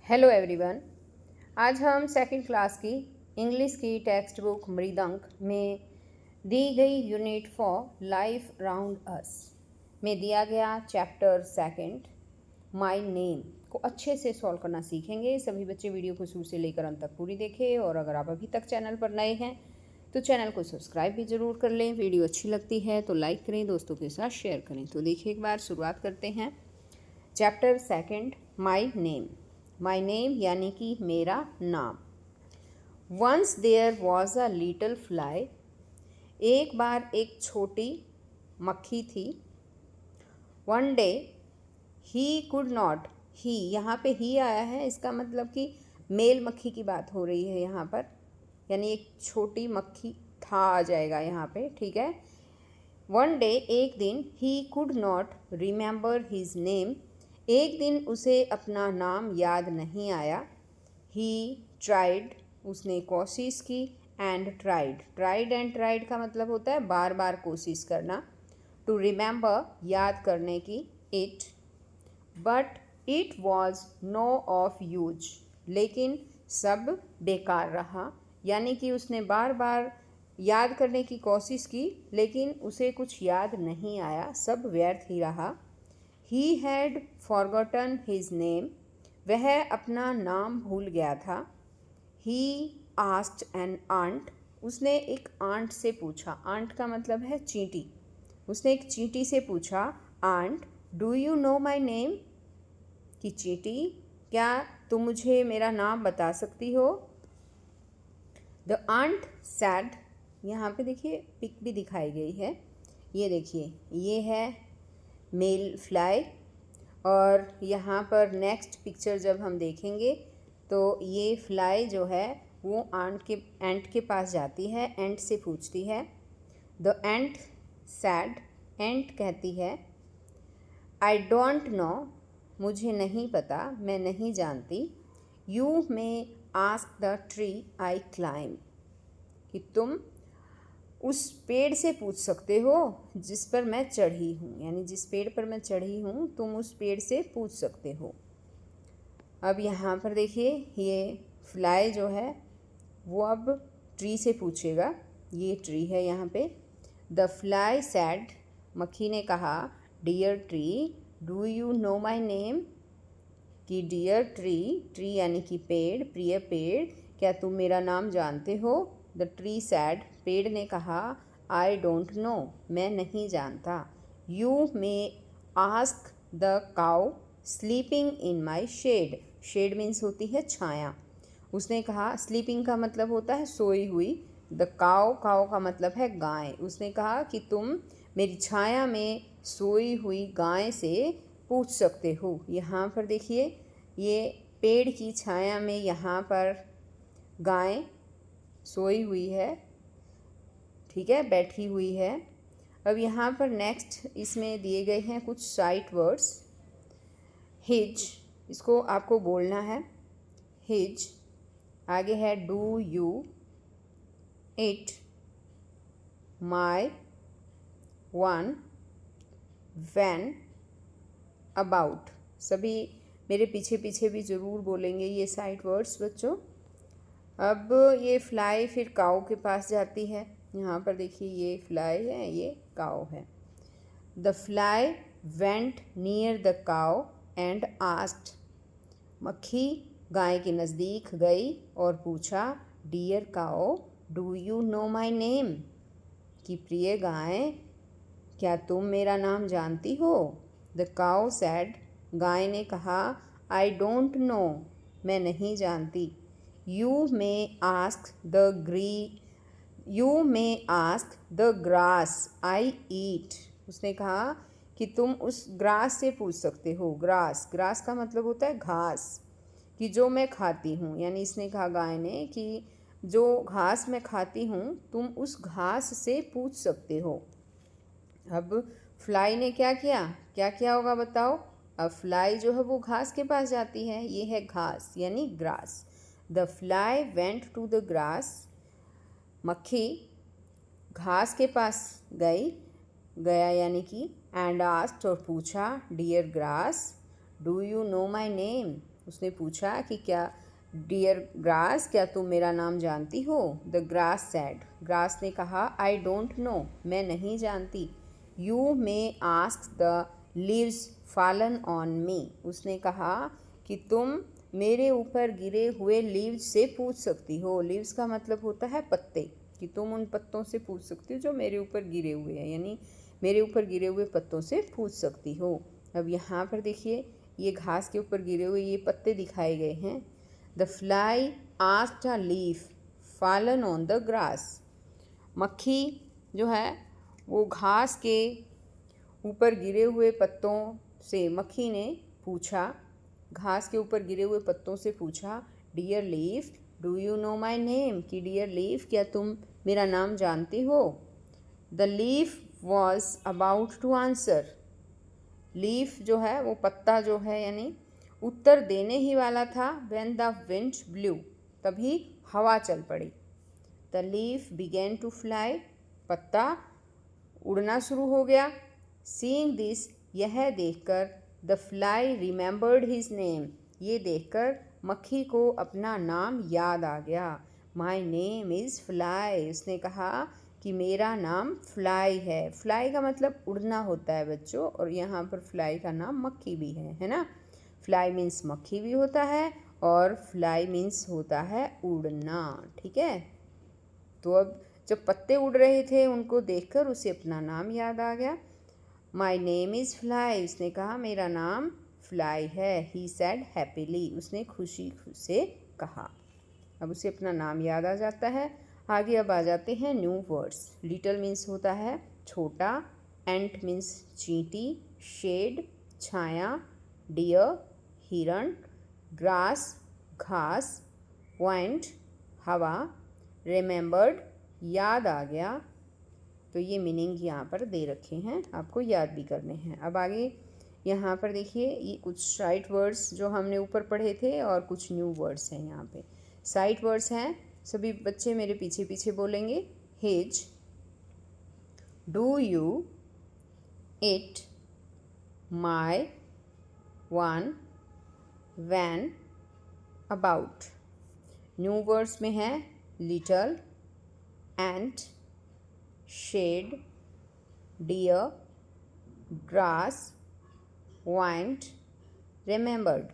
Hello everyone. आज हम second class की इंग्लिश की टेक्स्ट बुक मृदंक में दी गई यूनिट फॉर लाइफ राउंड अस में दिया गया चैप्टर सेकंड माय नेम को अच्छे से सॉल्व करना सीखेंगे। सभी बच्चे वीडियो को शुरू से लेकर अंत तक पूरी देखें और अगर आप अभी तक चैनल पर नए हैं तो चैनल को सब्सक्राइब भी ज़रूर कर लें। वीडियो अच्छी लगती है तो लाइक करें, दोस्तों के साथ शेयर करें। तो देखिए एक बार शुरुआत करते हैं। Chapter second my name. My name यानी कि मेरा नाम। Once there was a little fly. एक बार एक छोटी मक्खी थी। One day he could not. He यहाँ पे ही आया है, इसका मतलब कि मेल मक्खी की बात हो रही है यहाँ पर, यानी एक छोटी मक्खी था आ जाएगा यहाँ पे, ठीक है। वन डे एक दिन ही could not remember his name. एक दिन उसे अपना नाम याद नहीं आया। ही ट्राइड, उसने कोशिश की। And tried, tried and tried का मतलब होता है बार बार कोशिश करना। टू रिमेंबर, याद करने की। It, but it was no of use. लेकिन सब बेकार रहा, यानी कि उसने बार बार याद करने की कोशिश की लेकिन उसे कुछ याद नहीं आया, सब व्यर्थ ही रहा। He had forgotten his name. वह अपना नाम भूल गया था। He asked an aunt. उसने एक आंट से पूछा। आंट का मतलब है चींटी। उसने एक चींटी से पूछा, ant do you know my name? कि चींटी, क्या तुम मुझे मेरा नाम बता सकती हो? द आंट सैड, यहाँ पे देखिए पिक भी दिखाई गई है। ये देखिए, ये है मेल फ्लाई। और यहाँ पर नेक्स्ट पिक्चर जब हम देखेंगे तो ये फ्लाई जो है वो एंट के पास जाती है, एंट से पूछती है। द एंट सैड, एंट कहती है, आई डोंट नो, मुझे नहीं पता, मैं नहीं जानती। You may ask the tree I climb, कि तुम उस पेड़ से पूछ सकते हो जिस पर मैं चढ़ी हूँ, यानी जिस पेड़ पर मैं चढ़ी हूँ तुम उस पेड़ से पूछ सकते हो। अब यहाँ पर देखिए, ये फ्लाई जो है वो अब ट्री से पूछेगा। ये ट्री है यहाँ पे। द फ्लाई सैड, मक्खी ने कहा, dear tree do you know my name? कि डियर ट्री, ट्री यानी कि पेड़, प्रिय पेड़, क्या तुम मेरा नाम जानते हो? द ट्री सैड, पेड़ ने कहा, आई डोंट नो, मैं नहीं जानता। You may ask the cow sleeping in my shade. Shade means होती है छाया। उसने कहा, स्लीपिंग का मतलब होता है सोई हुई। द काउ, काउ का मतलब है गाय। उसने कहा कि तुम मेरी छाया में सोई हुई गाय से पूछ सकते हो। यहाँ पर देखिए, ये पेड़ की छाया में यहाँ पर गाय सोई हुई है, ठीक है, बैठी हुई है। अब यहाँ पर नेक्स्ट इसमें दिए गए हैं कुछ साइट वर्ड्स। हिज, इसको आपको बोलना है, हिज। आगे है do you, it, my, one, when, about. सभी मेरे पीछे पीछे भी ज़रूर बोलेंगे ये साइट वर्ड्स बच्चों। अब ये फ्लाई फिर काऊ के पास जाती है। यहाँ पर देखिए, ये फ्लाई है, ये काऊ है। The fly went near the cow and asked, मक्खी गाय के नज़दीक गई और पूछा, dear cow do you know my name? कि प्रिय गाय, क्या तुम मेरा नाम जानती हो? द काऊ सैड, गाय ने कहा, आई डोंट नो, मैं नहीं जानती। You may ask the grass I eat. उसने कहा कि तुम उस ग्रास से पूछ सकते हो। ग्रास, ग्रास का मतलब होता है घास, कि जो मैं खाती हूँ, यानी इसने कहा गाय ने कि जो घास मैं खाती हूँ तुम उस घास से पूछ सकते हो। अब फ्लाई ने क्या किया, क्या किया होगा बताओ? अब फ्लाई जो है वो घास के पास जाती है, ये है घास यानी grass. The fly went to the grass, मक्खी घास के पास गया यानी कि, एंड आस्क्ड, और पूछा, dear grass do you know my name? उसने पूछा कि क्या डियर ग्रास, क्या तुम मेरा नाम जानती हो? द ग्रास सैड, ग्रास ने कहा, आई डोंट नो, मैं नहीं जानती। You may ask the leaves fallen on me, उसने कहा कि तुम मेरे ऊपर गिरे हुए लीव्स से पूछ सकती हो। लीव्स का मतलब होता है पत्ते, कि तुम उन पत्तों से पूछ सकती हो जो मेरे ऊपर गिरे हुए हैं, यानी मेरे ऊपर गिरे हुए पत्तों से पूछ सकती हो। अब यहाँ पर देखिए, ये घास के ऊपर गिरे हुए ये पत्ते दिखाए गए हैं। The fly asked a leaf fallen on the grass, मक्खी जो है वो घास के ऊपर गिरे हुए पत्तों से, मक्खी ने पूछा, घास के ऊपर गिरे हुए पत्तों से पूछा, dear leaf do you know my name, कि डियर लीफ क्या तुम मेरा नाम जानते हो? The leaf was about to answer, leaf जो है वो पत्ता जो है यानी उत्तर देने ही वाला था। व्हेन द विंड ब्लू, तभी हवा चल पड़ी। The leaf began to fly, पत्ता उड़ना शुरू हो गया। सीइंग दिस, यह देखकर, the fly remembered his name, ये देखकर मक्खी को अपना नाम याद आ गया। माई नेम इज़ फ्लाई, उसने कहा कि मेरा नाम फ्लाई है। फ्लाई का मतलब उड़ना होता है बच्चों, और यहाँ पर फ्लाई का नाम मक्खी भी है ना। फ्लाई मीन्स मक्खी भी होता है, और फ्लाई मीन्स होता है उड़ना, ठीक है। तो अब जब पत्ते उड़ रहे थे उनको देखकर उसे अपना नाम याद आ गया। माई नेम इज़ फ्लाई, उसने कहा मेरा नाम फ्लाई है। ही सैड हैप्पीली, उसने खुशी से कहा। अब उसे अपना नाम याद आ जाता है। आगे अब आ जाते हैं न्यू वर्ड्स। लिटिल मीन्स होता है छोटा, एंट मीन्स चींटी, शेड छाया, डियर हिरण, ग्रास घास, वाइंड हवा, रिमेंबर्ड याद आ गया। तो ये मीनिंग यहाँ पर दे रखे हैं, आपको याद भी करने हैं। अब आगे यहाँ पर देखिए, ये कुछ साइट वर्ड्स जो हमने ऊपर पढ़े थे और कुछ न्यू वर्ड्स हैं यहाँ पे। साइट वर्ड्स हैं, सभी बच्चे मेरे पीछे पीछे बोलेंगे। His, do you, it, my, one, van, about. New words में है little, ant, shed, dear, grass, wind, remembered.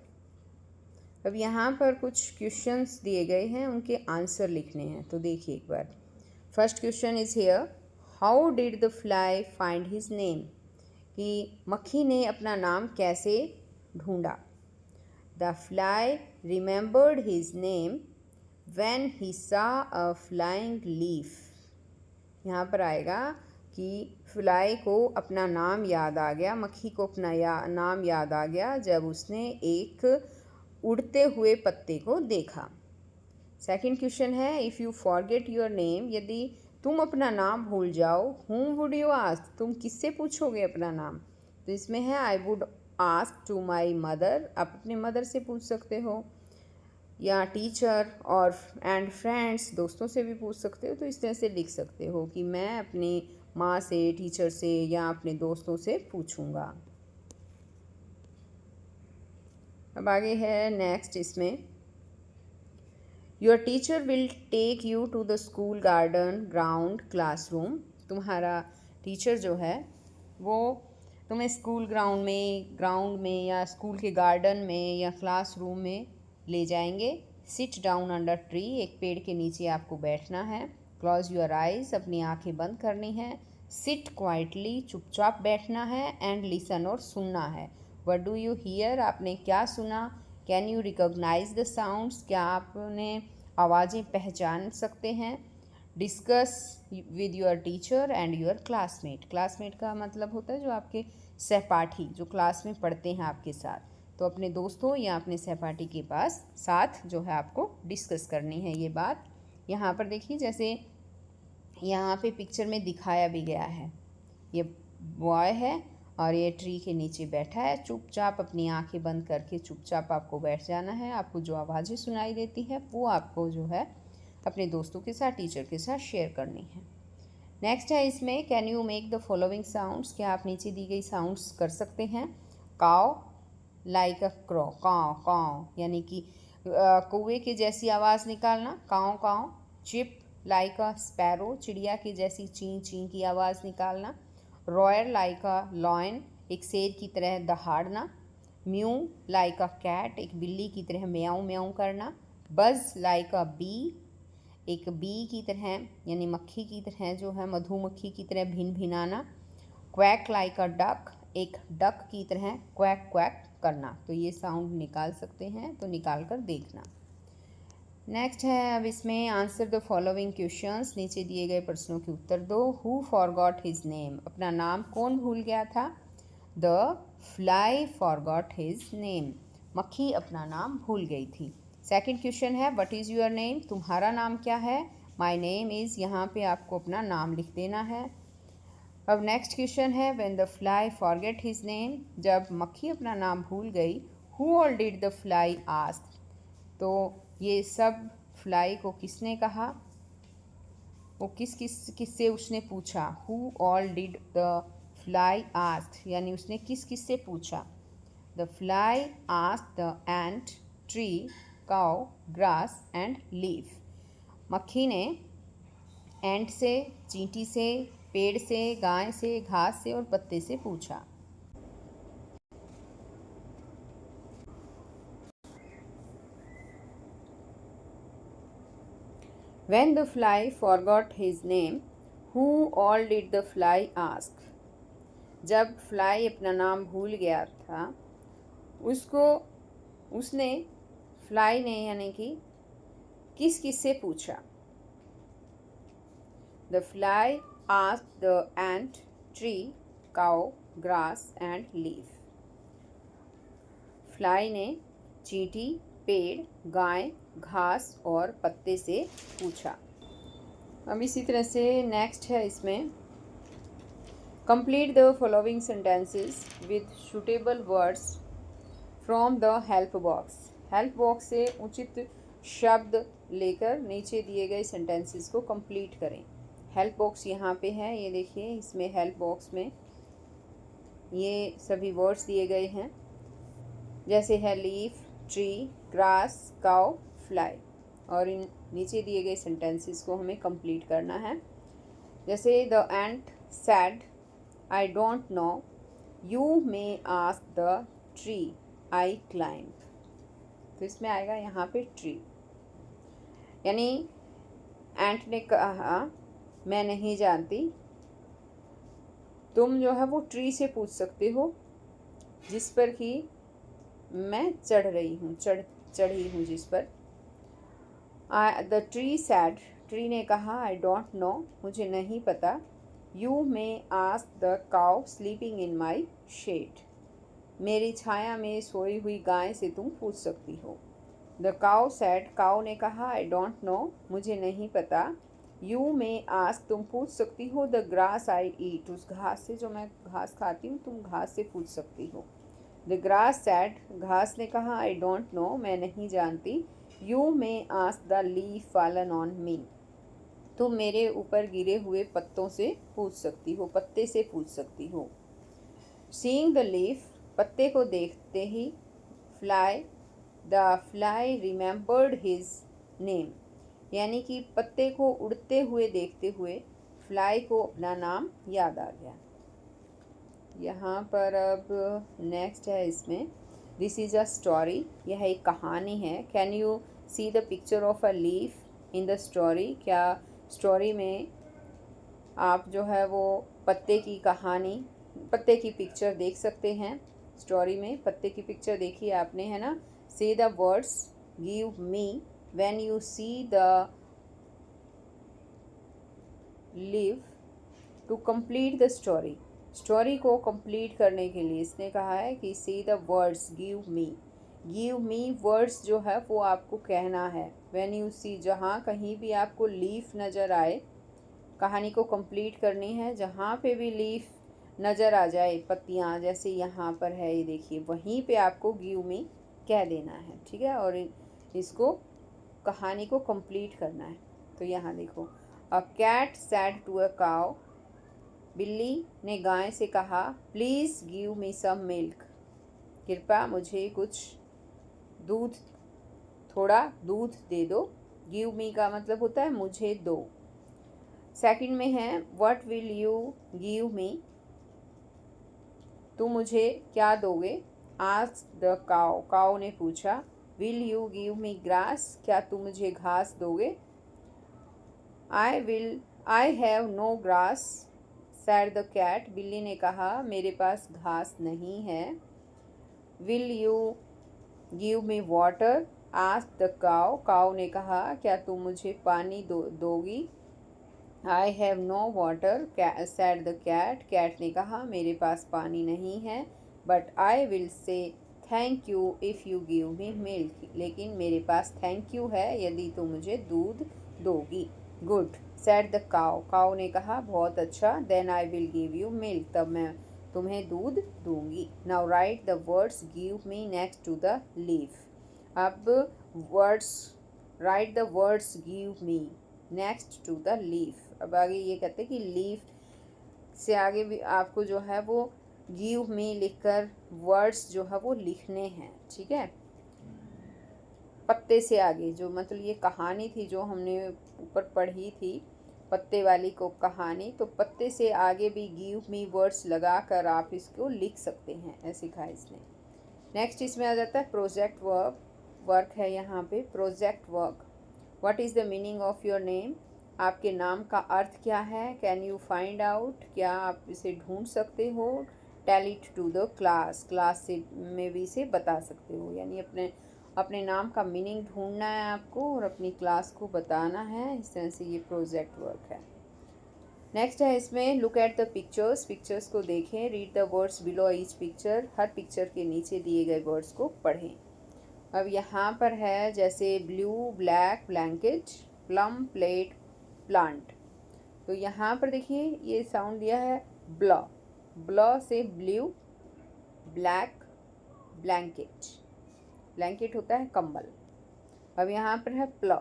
अब यहाँ पर कुछ क्वेश्चंस दिए गए हैं, उनके आंसर लिखने हैं, तो देखिए एक बार। First question is here, how did the fly find his name, कि मक्खी ने अपना नाम कैसे ढूंढा। The fly remembered his name when he saw a flying leaf. यहाँ पर आएगा कि फ्लाई को अपना नाम याद आ गया, मक्खी को अपना नाम याद आ गया जब उसने एक उड़ते हुए पत्ते को देखा। सेकंड क्वेश्चन है, if you forget your name, यदि तुम अपना नाम भूल जाओ, whom would you ask, तुम किससे पूछोगे अपना नाम। तो इसमें है I would ask to my mother, आप अपने मदर से पूछ सकते हो, या टीचर और एंड फ्रेंड्स, दोस्तों से भी पूछ सकते हो। तो इस तरह से लिख सकते हो कि मैं अपनी माँ से, टीचर से या अपने दोस्तों से पूछूंगा। अब आगे है नेक्स्ट, इसमें your teacher will take you to the school garden ground classroom, तुम्हारा टीचर जो है वो तुम्हें स्कूल ग्राउंड में या स्कूल के गार्डन में या क्लासरूम में ले जाएंगे। सिट डाउन अंडर ट्री, एक पेड़ के नीचे आपको बैठना है। क्लोज योर आइज, अपनी आंखें बंद करनी है। सिट क्वाइटली, चुपचाप बैठना है। एंड लिसन, और सुनना है। व्हाट डू यू हियर, आपने क्या सुना। Can you recognise the sounds, क्या आपने आवाज़ें पहचान सकते हैं। Discuss with your teacher and your classmate, classmate का मतलब होता है जो आपके सहपाठी, जो क्लास में पढ़ते हैं आपके साथ। तो अपने दोस्तों या अपने सहपाठी के पास साथ जो है आपको डिस्कस करनी है ये बात। यहाँ पर देखिए, जैसे यहाँ पे पिक्चर में दिखाया भी गया है, ये बॉय है और ये ट्री के नीचे बैठा है। चुपचाप अपनी आंखें बंद करके चुपचाप आपको बैठ जाना है। आपको जो आवाज़ें सुनाई देती है वो आपको जो है अपने दोस्तों के साथ, टीचर के साथ शेयर करनी है। नेक्स्ट है इसमें, can you make the following sounds, क्या आप नीचे दी गई साउंड्स कर सकते हैं। काव, लाइक अ क्रॉ, काव काव, यानी कि कौवे की जैसी आवाज़ निकालना, काव काव। चिप लाइक अ स्पैरो, चिड़िया की जैसी ची ची की आवाज़ निकालना। रॉयर लाइक अ लॉयन, एक शेर की तरह दहाड़ना। म्यू लाइक अ कैट, एक बिल्ली की तरह म्याऊं म्याऊं करना। बज़ लाइक अ बी, एक बी की तरह यानी मक्खी की तरह जो है मधुमक्खी की तरह भिन भिनाना। क्वैक लाइक अ डक, एक डक की तरह क्वैक क्वैक करना। तो ये साउंड निकाल सकते हैं, तो निकाल कर देखना। नेक्स्ट है अब इसमें आंसर द फॉलोइंग क्वेश्चंस, नीचे दिए गए प्रश्नों के उत्तर दो। हु फॉरगॉट हिज नेम, अपना नाम कौन भूल गया था? The fly forgot his name, मक्खी अपना नाम भूल गई थी। सेकंड क्वेश्चन है व्हाट इज़ योर नेम, तुम्हारा नाम क्या है? माय नेम इज़, यहाँ पे आपको अपना नाम लिख देना है। अब नेक्स्ट क्वेश्चन है when the fly forget his name, जब मक्खी अपना नाम भूल गई, who all did the fly ask, तो ये सब फ्लाई को किसने कहा, वो किससे उसने पूछा? Who all did the fly ask, यानी उसने किससे पूछा? The fly ask the ant, tree, cow, grass and leaf, मक्खी ने एंट से, चींटी से, पेड़ से, गाय से, घास से और पत्ते से पूछा। When the fly forgot his name, who all did the fly ask? जब फ्लाई अपना नाम भूल गया था, उसने फ्लाई ने यानी कि किस से पूछा? The fly asked the ant, tree, cow, grass and leaf. Fly ने चींटी, पेड़, गाय, घास और पत्ते से पूछा। अब इसी तरह से नेक्स्ट है इसमें complete the following sentences with suitable words from the help box. Help box से उचित शब्द लेकर नीचे दिए गए सेंटेंसेस को कंप्लीट करें। हेल्प बॉक्स यहाँ पे है, ये देखिए, इसमें हेल्प बॉक्स में ये सभी वर्ड्स दिए गए हैं, जैसे है leaf, tree, grass, cow, fly, और इन नीचे दिए गए सेंटेंसेस को हमें कंप्लीट करना है। जैसे the ant sad, I don't know, you may ask the tree, I climb. तो इसमें आएगा यहाँ पे ट्री, यानी एंट ने कहा मैं नहीं जानती, तुम जो है वो ट्री से पूछ सकते हो जिस पर कि मैं चढ़ी हूँ जिस पर। द ट्री सैड, ट्री ने कहा आई डोंट नो, मुझे नहीं पता। You may ask the cow sleeping in my shade, मेरी छाया में सोई हुई गाय से तुम पूछ सकती हो। द काउ सैड, काउ ने कहा आई डोंट नो, मुझे नहीं पता। यू मे आस्क, तुम पूछ सकती हो। द ग्रास आई ईट, उस घास से, जो मैं घास खाती हूँ, तुम घास से पूछ सकती हो। द ग्रास सैड, घास ने कहा आई डोंट नो, मैं नहीं जानती। You may ask the leaf fallen on me, तुम मेरे ऊपर गिरे हुए पत्तों से पूछ सकती हो, पत्ते से पूछ सकती हो। सीइंग द लीफ, पत्ते को देखते ही, the fly remembered his name, यानी कि पत्ते को उड़ते हुए देखते हुए फ्लाई को अपना नाम याद आ गया। यहाँ पर अब नेक्स्ट है इसमें दिस इज़ अ स्टोरी, यह एक कहानी है। Can you see the picture of a leaf in the story, क्या स्टोरी में आप जो है वो पत्ते की कहानी, पत्ते की पिक्चर देख सकते हैं? स्टोरी में पत्ते की पिक्चर देखी आपने, है ना? Say the words give me when you see the leave to complete the story, story को कंप्लीट करने के लिए इसने कहा है कि see the words give me words जो है वो आपको कहना है। व्हेन यू सी, जहाँ कहीं भी आपको लीफ नज़र आए, कहानी को कंप्लीट करनी है, जहाँ पे भी लीफ नज़र आ जाए, पत्तियाँ जैसे यहाँ पर है, ये देखिए, वहीं पे आपको गिव मी कह देना है, ठीक है? और इसको कहानी को कंप्लीट करना है। तो यहाँ देखो, a cat said to a cow, बिल्ली ने गाय से कहा please give me some milk, कृपया मुझे कुछ दूध, थोड़ा दूध दे दो। गिव मी का मतलब होता है मुझे दो। सेकंड में है व्हाट विल यू गिव मी, तुम मुझे क्या दोगे। आस्क द काउ, काउ ने पूछा। Will you give me grass, क्या तुम मुझे घास दोगे। I have no grass said the cat, बिल्ली ने कहा मेरे पास घास नहीं है। Will you give me water ask the cow, cow ने कहा क्या तुम मुझे पानी दोगी। I have no water said the cat, cat ने कहा मेरे पास पानी नहीं है। But I will say thank you if you give me milk, लेकिन मेरे पास थैंक यू है यदि तुम मुझे दूध दोगी। Good said the cow, cow ने कहा बहुत अच्छा। Then I will give you milk, तब मैं तुम्हें दूध दूंगी। Now write the words give me next to the leaf. अब words, write the words give me next to the leaf. अब आगे ये कहते हैं कि लीफ से आगे भी आपको जो है वो गिव मी लिखकर वर्ड्स जो है वो लिखने हैं, ठीक है। पत्ते से आगे जो मतलब ये कहानी थी जो हमने ऊपर पढ़ी थी, पत्ते वाली को कहानी, तो पत्ते से आगे भी गिव मी वर्ड्स लगाकर आप इसको लिख सकते हैं, ऐसे कहा इसने। नेक्स्ट इसमें आ जाता है प्रोजेक्ट वर्क, वर्क है यहाँ पे project work. What is the meaning of your name, आपके नाम का अर्थ क्या है। कैन यू फाइंड आउट, क्या आप इसे ढूंढ सकते हो। Tell it to the class, class से में भी इसे बता सकते हो, यानी अपने नाम का मीनिंग ढूंढना है आपको और अपनी क्लास को बताना है। इस तरह से ये प्रोजेक्ट वर्क है। नेक्स्ट है इसमें look at the pictures, pictures को देखें। Read the words below each picture, her picture के नीचे दिए गए वर्ड्स को पढ़ें। अब यहाँ पर है जैसे blue black blanket, plum plate plant, तो यहाँ पर देखिए ये साउंड दिया है ब्ल, ब्ल से ब्लू, ब्लैक ब्लैंकेट, ब्लैंकेट होता है कंबल। अब यहाँ पर है प्ल,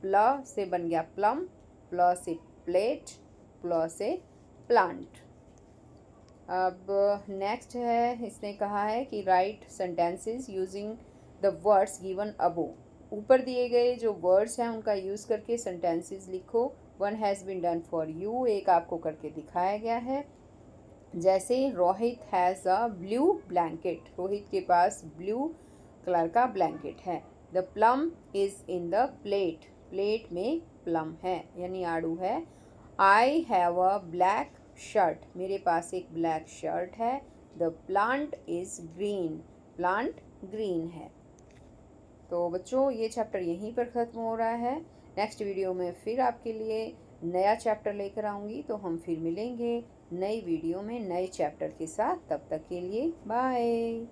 प्ल से बन गया प्लम, प्ल से प्लेट, प्ल से प्लांट। अब नेक्स्ट है इसने कहा है कि right sentences using the words given अबो, ऊपर दिए गए जो वर्ड्स हैं उनका यूज़ करके सेंटेंसेस लिखो। One has been done for you, एक आपको करके दिखाया गया है। जैसे Rohit has a blue blanket, Rohit के पास ब्लू कलर का ब्लैंकेट है। The plum is in the plate, plate में प्लम है यानी आड़ू है। I have a black shirt, मेरे पास एक ब्लैक शर्ट है। The plant is green, plant green है। तो बच्चों ये चैप्टर यहीं पर ख़त्म हो रहा है। नेक्स्ट वीडियो में फिर आपके लिए नया चैप्टर लेकर आऊँगी, तो हम फिर मिलेंगे नई वीडियो में नए चैप्टर के साथ। तब तक के लिए बाय।